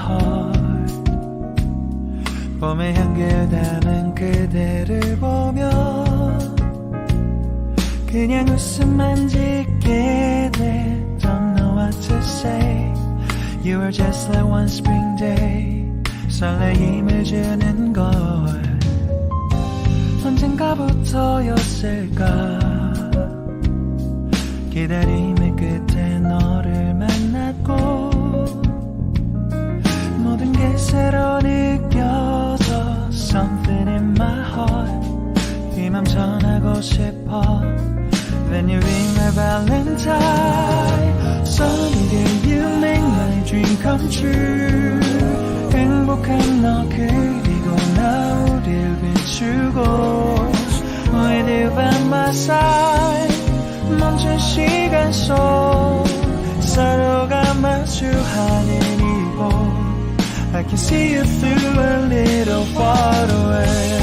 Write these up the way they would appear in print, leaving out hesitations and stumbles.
heart. 봄의 향기를 담은 그대를 보며 그냥 웃음만 짓게 돼. Don't know what to say. You were just like one spring day. 설레임을 주는 걸 언젠가부터였을까. 기다림의 끝에 너를 만났고 모든 게 새로 느껴져. Something in my heart. 이 맘 전하고 싶어. Then you ring my valentine. Sunny day you make my dream come true. 행복한 너 그리고 나 우릴 비추고 With you by my side. 멈춘 시간 속 서로가 마주하는 이곳 I can see you through a little far away.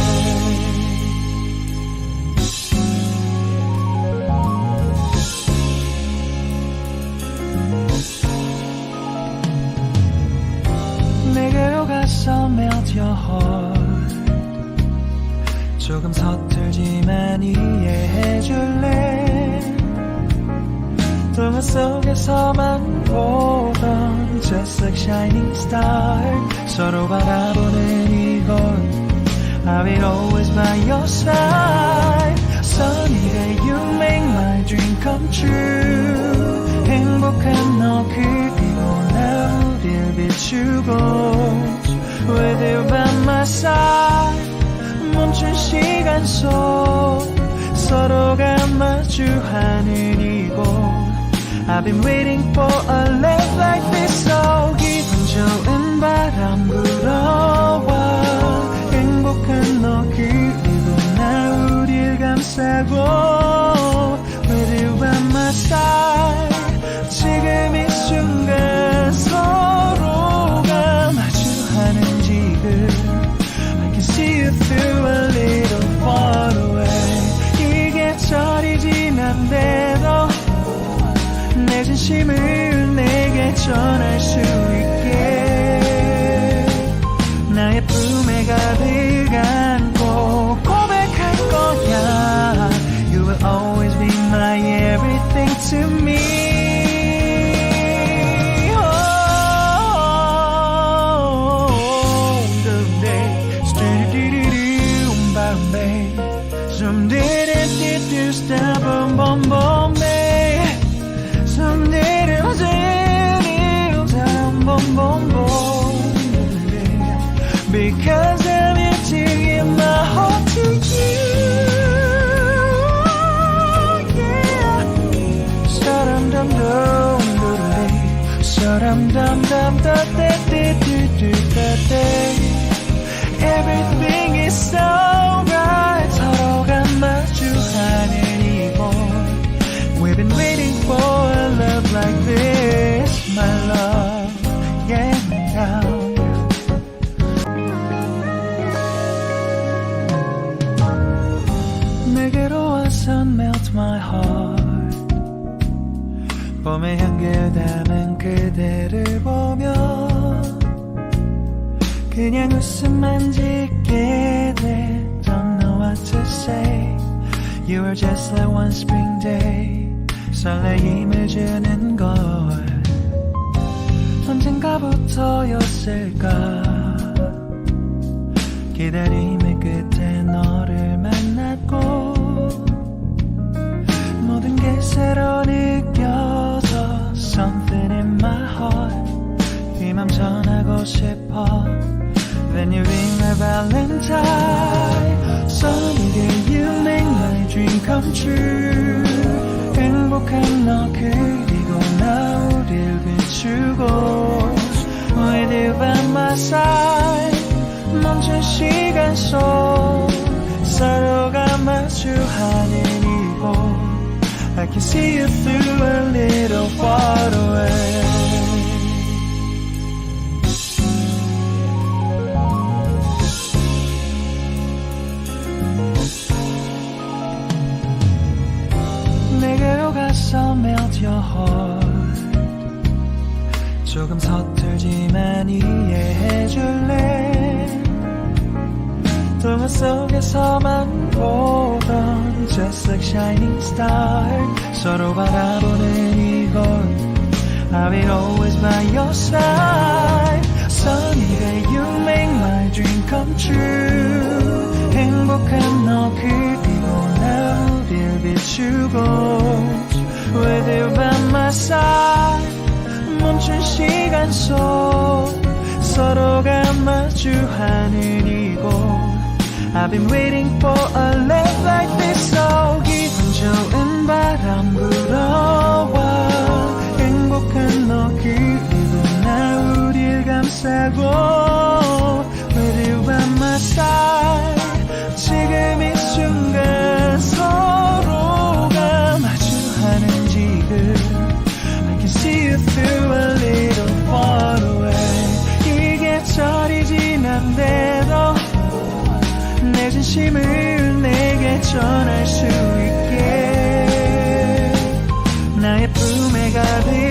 내게로 가서 melt your heart. 조금 서툴지만 이해해줄래. 동화 속에서만 보던 Just like shining star. 서로 바라보는 이곳 I will always by your side. Sunny day you make my dream come true. 행복한 너 그리고 나 우릴 비추고 With you by my side. 멈춘 시간 속 서로가 마주하는 이곳 I've been waiting for a love like this. So 기분 좋은 바람 불어와 행복한 너 그리고 나 우릴 감싸고 With you by my side. 지금 이 순간 서로가 마주하는 지금 I can see you through a little far away. 이 계절이 지난데도 내 진심을 내게 전할 수 있게 나의 품에 가득 안고 고백할 거야. You will always be my everything to me. Some did it, did you stop a bomb bomb day? Some did it, bomb bomb bomb day. Because I'm emptying my heart to you. Yeah. Sa-dum dum dum day. Sa-dum dum dum da da da da da da. Everything is so right. 서로가 마주하는 이곳 We've been waiting for a love like this, my love. Yeah, yeah. 내게로 와서 melt my heart. 봄의 향기를 담은 그대를 보며 그냥 웃음만 짓게 돼. Don't know what to say. You were just like one spring day. 설레임을 주는 걸 언젠가부터였을까. 기다림의 끝에 너를 만났고 모든 게 새로 느껴져. Something in my heart. 이 맘 전하고 싶어. Then you ring my valentine. Sunny day you make my dream come true. 행복한 너 그리고 나 우릴 비추고 With you by my side. 멈춘 시간 속 서로가 마주하는 이곳 I can see you through a little far away. 내게로 가서 melt your heart. 조금 서툴지만 이해해줄래 동화 속에서만 보던 Just like shining star 서로 바라보는 이곳 I will always by your side Sunny day you make my dream come true 행복한 너 그리고 나 우릴 비추고 With you by my side 멈춘 시간 속 서로가 마주하는 이곳 I've been waiting for a love like this So 기분 좋은 바람 불어와 행복한 너 그리고 나 우릴 감싸고 With you by my side 지금 이 순간 서로가 마주하는 지금 I can see you through a little far away 이 계절이 지난데도 내 진심을 내게 전할 수 있게 나의 품에 가득